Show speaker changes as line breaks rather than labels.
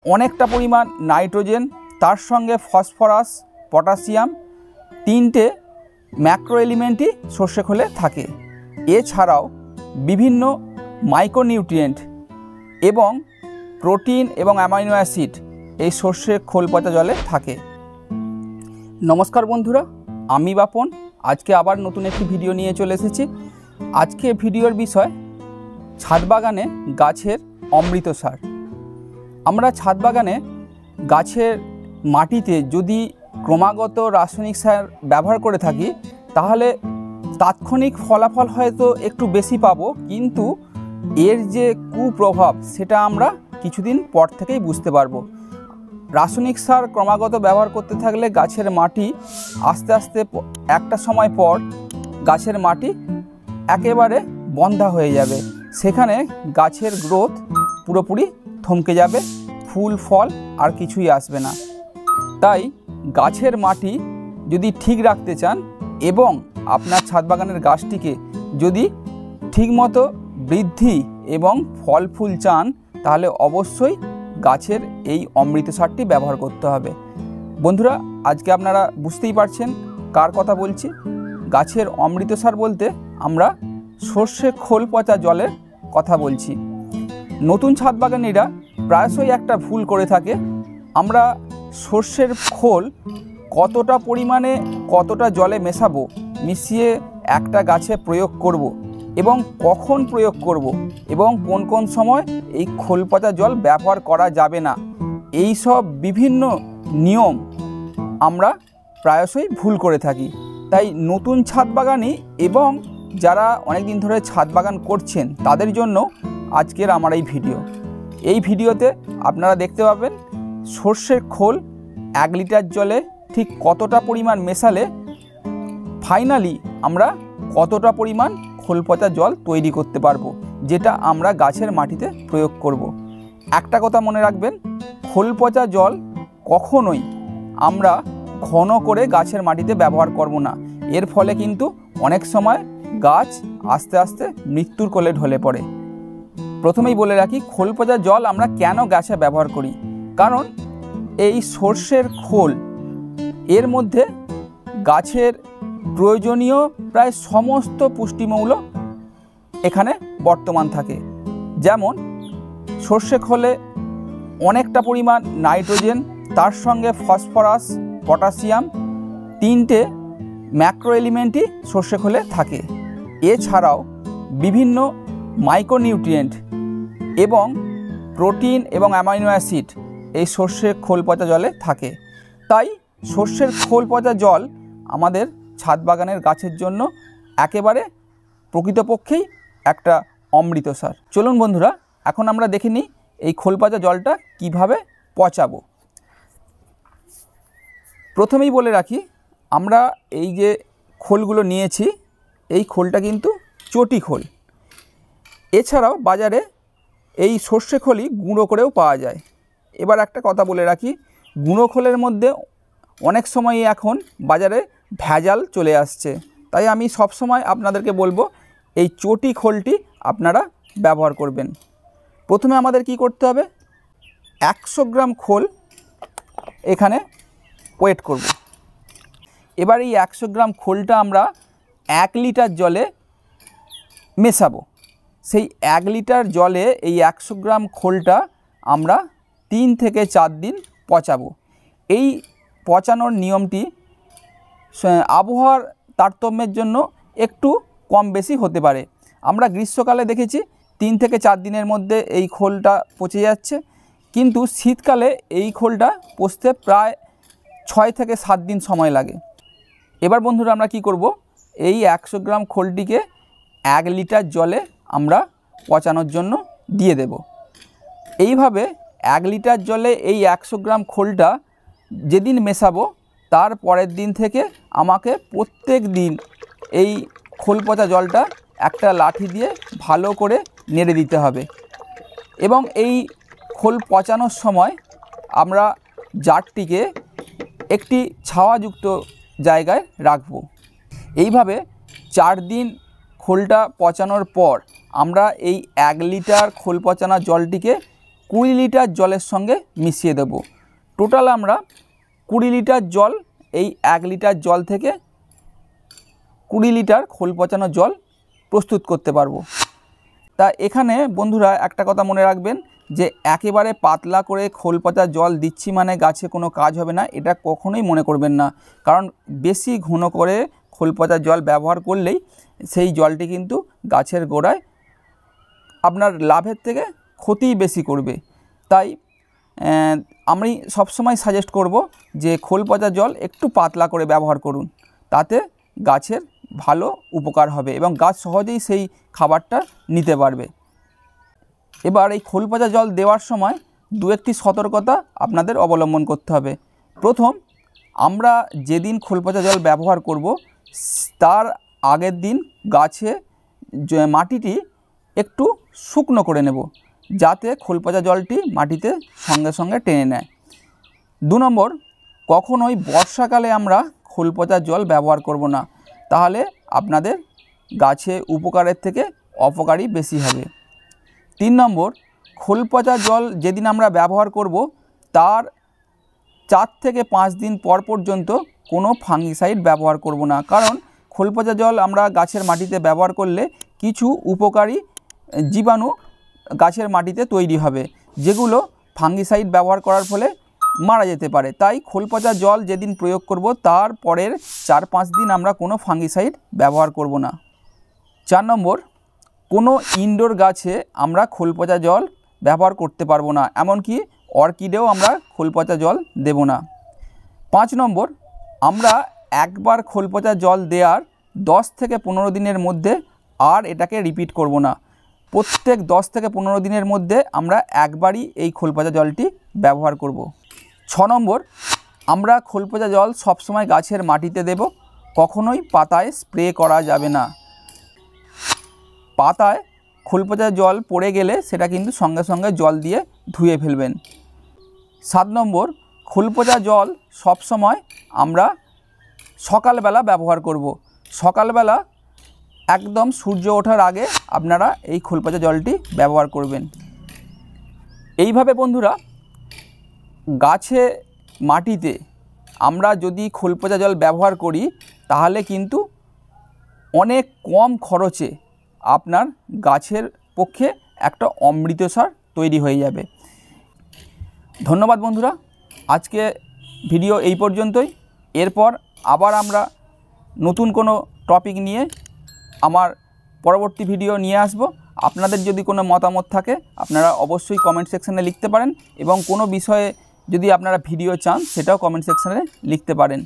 অনেকটা পরিমাণ নাইট্রোজেন, তার সঙ্গে ফসফরাস, পটাশিয়াম, তিনটে ম্যাক্রো এলিমেন্টই সর্ষে খোলে থাকে। এছাড়াও বিভিন্ন মাইক্রোনিউট্রিয়েন্ট এবং প্রোটিন এবং অ্যামাইনো অ্যাসিড এই সর্ষে খোল পচা জলে থাকে। নমস্কার বন্ধুরা, আমি বাপন আজকে আবার নতুন একটি ভিডিও নিয়ে চলে এসেছি। আজকে ভিডিওর বিষয় ছাদ বাগানে গাছের অমৃতসার। আমরা ছাদ বাগানে গাছের মাটিতে যদি ক্রমাগত রাসায়নিক সার ব্যবহার করে থাকি তাহলে তাৎক্ষণিক ফলাফল হয়তো একটু বেশি পাবো, কিন্তু এর যে কুপ্রভাব সেটা আমরা কিছুদিন পর থেকেই বুঝতে পারবো। রাসায়নিক সার ক্রমাগত ব্যবহার করতে থাকলে গাছের মাটি আস্তে আস্তে একটা সময় পর গাছের মাটি একেবারে বন্ধা হয়ে যাবে, সেখানে গাছের গ্রোথ পুরোপুরি থমকে যাবে, ফুল ফল আর কিছুই আসবে না। তাই গাছের মাটি যদি ঠিক রাখতে চান এবং আপনার ছাদ বাগানের গাছটিকে যদি ঠিকমতো বৃদ্ধি এবং ফল ফুল চান তাহলে অবশ্যই গাছের এই অমৃত সারটি ব্যবহার করতে হবে। বন্ধুরা, আজকে আপনারা বুঝতেই পারছেন কার কথা বলছি। গাছের অমৃত সার বলতে আমরা সর্ষে খোল পচা জলের কথা বলছি। নতুন ছাদ বাগানিরা প্রায়শই একটা ভুল করে থাকে, আমরা সর্ষের খোল কতটা পরিমাণে কতটা জলে মেশাবো, মিশিয়ে একটা গাছে প্রয়োগ করব এবং কখন প্রয়োগ করব এবং কোন কোন সময় এই খোল পচা জল ব্যবহার করা যাবে না, এই সব বিভিন্ন নিয়ম আমরা প্রায়শই ভুল করে থাকি। তাই নতুন ছাদ বাগানি এবং যারা অনেক দিন ধরে ছাদ বাগান করছেন তাদের জন্য আজকের আমার এই ভিডিও। এই ভিডিওতে আপনারা দেখতে পাবেন সর্ষের খোল 1 লিটার জলে ঠিক কতটা পরিমাণ মেশালে ফাইনালি আমরা কতটা পরিমাণ খোল পচা জল তৈরি করতে পারবো, যেটা আমরা গাছের মাটিতে প্রয়োগ করব। একটা কথা মনে রাখবেন, খোল পচা জল কখনোই আমরা ঘন করে গাছের মাটিতে ব্যবহার করব না। এর ফলে কিন্তু অনেক সময় গাছ আস্তে আস্তে মৃত্যুর কোলে ঢলে পড়ে। প্রথমেই বলে রাখি, খোল পচা জল আমরা কেন গাছে ব্যবহার করি। কারণ এই সর্ষের খোল এর মধ্যে গাছের প্রয়োজনীয় প্রায় সমস্ত পুষ্টিমৌল এখানে বর্তমান থাকে। যেমন সর্ষে খোলে অনেকটা পরিমাণ নাইট্রোজেন, তার সঙ্গে ফসফরাস, পটাশিয়াম, তিনটে ম্যাক্রো এলিমেন্টই সর্ষে খোলে থাকে। এছাড়াও বিভিন্ন মাইক্রোনিউট্রিয়েন্ট এবং প্রোটিন এবং অ্যামাইনো অ্যাসিড এই সর্ষের খোল পচা জলে থাকে। তাই সর্ষের খোল পচা জল আমাদের ছাদ বাগানের গাছের জন্য একেবারে প্রকৃতপক্ষেই একটা অমৃত সার। চলুন বন্ধুরা, এখন আমরা দেখে নিই এই খোল পচা জলটা কিভাবে পচাবো। প্রথমেই বলে রাখি, আমরা এই যে খোলগুলো নিয়েছি এই খোলটা কিন্তু চটি খোল। এছাড়াও বাজারে এই সর্ষে খোলই গুঁড়ো করেও পাওয়া যায়। এবার একটা কথা বলে রাখি, গুঁড়ো খোলের মধ্যে অনেক সময়ই এখন বাজারে ভেজাল চলে আসছে। তাই আমি সব সময় আপনাদেরকে বলবো এই চটি খোলটি আপনারা ব্যবহার করবেন। প্রথমে আমাদের কি করতে হবে, 100 গ্রাম খোল এখানে ওয়েট করব। এবার এই 100 গ্রাম খোলটা আমরা 1 লিটার জলে মেশাবো। সেই 1 লিটার জলে এই 100 গ্রাম খোলটা আমরা 3 থেকে 4 দিন পচাবো। এই পচানোর নিয়মটি আবহাওয়ার তারতম্যের জন্য একটু কম বেশি হতে পারে। আমরা গ্রীষ্মকালে দেখেছি 3 থেকে 4 দিনের মধ্যে এই খোলটা পচে যাচ্ছে, কিন্তু শীতকালে এই খোলটা পচতে প্রায় 6 থেকে 7 দিন সময় লাগে। এবার বন্ধুরা আমরা কি করব, এই 100 গ্রাম খোলটিকে 1 লিটার জলে আমরা পচানোর জন্য দিয়ে দেব। এইভাবে 1 লিটার জলে এই 100 গ্রাম খোলটা যেদিন মেশাবো তার পরের দিন থেকে আমাকে প্রত্যেক দিন এই খোল পচা জলটা একটা লাঠি দিয়ে ভালো করে নেড়ে দিতে হবে এবং এই খোল পচানোর সময় আমরা জারটিকে একটি ছাওয়াযুক্ত জায়গায় রাখব। এইভাবে 4 দিন খোলটা পচানোর পর আমরা এই 1 লিটার খোল পচানো জলটিকে 20 লিটার জলের সঙ্গে মিশিয়ে দেব। টোটাল আমরা 20 লিটার জল, এই 1 লিটার জল থেকে 20 লিটার খোল পচানো জল প্রস্তুত করতে পারবো। তা এখানে বন্ধুরা একটা কথা মনে রাখবেন যে একেবারে পাতলা করে খোল পচা জল দিচ্ছি মানে গাছে কোনো কাজ হবে না, এটা কখনোই মনে করবেন না। কারণ বেশি ঘন করে খোল পচা জল ব্যবহার করলেই সেই জলটি কিন্তু গাছের গোড়ায় আপনার লাভের থেকে ক্ষতিই বেশি করবে। তাই আমি সবসময় সাজেস্ট করব যে খোল পচা জল একটু পাতলা করে ব্যবহার করুন, তাতে গাছের ভালো উপকার হবে এবং গাছ সহজেই সেই খাবারটা নিতে পারবে। এবার এই খোল পচা জল দেওয়ার সময় দু একটি সতর্কতা আপনাদের অবলম্বন করতে হবে। প্রথম, আমরা যেদিন খোল পচা জল ব্যবহার করব তার আগের দিন গাছে মাটিটি একটু শুকনো করে নেব, যাতে খোল পচা জলটি মাটিতে সঙ্গে সঙ্গে টেনে নেয়। 2 নম্বর, কখনোই বর্ষাকালে আমরা খোল পচা জল ব্যবহার করব না, তাহলে আপনাদের গাছে উপকারের থেকে অপকারই বেশি হবে। 3 নম্বর, খোল পচা জল যেদিন আমরা ব্যবহার করব তার 4 থেকে 5 দিন পর পর্যন্ত কোনো ফাঙ্গিসাইড ব্যবহার করব না। কারণ খোল পচা জল আমরা গাছের মাটিতে ব্যবহার করলে কিছু উপকারী জীবাণু গাছের মাটিতে তৈরি হবে, যেগুলো ফাঙ্গিসাইড ব্যবহার করার ফলে মারা যেতে পারে। তাই খোল পচা জল যেদিন প্রয়োগ করব তার পরের 4-5 দিন আমরা কোনো ফাঙ্গিসাইড ব্যবহার করব না। 4 নম্বর, কোনো ইনডোর গাছে আমরা খোল পচা জল ব্যবহার করতে পারবো না, এমনকি অর্কিডেও আমরা খোল পচা জল দেব না। 5 নম্বর, আমরা একবার খোল পচা জল দেওয়ার 10 থেকে 15 দিনের মধ্যে আর এটাকে রিপিট করব না। প্রত্যেক 10 থেকে 15 দিনের মধ্যে আমরা একবারই এই খোল পচা জলটি ব্যবহার করব। 6 নম্বর, আমরা খোল পচা জল সবসময় গাছের মাটিতে দেব, কখনোই পাতায় স্প্রে করা যাবে না। পাতায় খোল পচা জল পড়ে গেলে সেটা কিন্তু সঙ্গে সঙ্গে জল দিয়ে ধুয়ে ফেলবেন। 7 নম্বর, খোল পচা জল সবসময় আমরা সকালবেলা ব্যবহার করব। সকালবেলা একদম সূর্য ওঠার আগে আপনারা এই খোল পচা জলটি ব্যবহার করবেন। এইভাবে বন্ধুরা গাছে মাটিতে আমরা যদি খোল পচা জল ব্যবহার করি তাহলে কিন্তু অনেক কম খরচে আপনার গাছের পক্ষে একটা অমৃত সার তৈরি হয়ে যাবে। ধন্যবাদ বন্ধুরা, আজকে ভিডিও এই পর্যন্তই। এরপর আবার আমরা নতুন কোনো টপিক নিয়ে আমার পরবর্তী ভিডিও নিয়ে আসব। আপনাদের যদি কোনো মতামত থাকে আপনারা অবশ্যই কমেন্ট সেকশানে লিখতে পারেন এবং কোনো বিষয়ে যদি আপনারা ভিডিও চান সেটাও কমেন্ট সেকশানে লিখতে পারেন।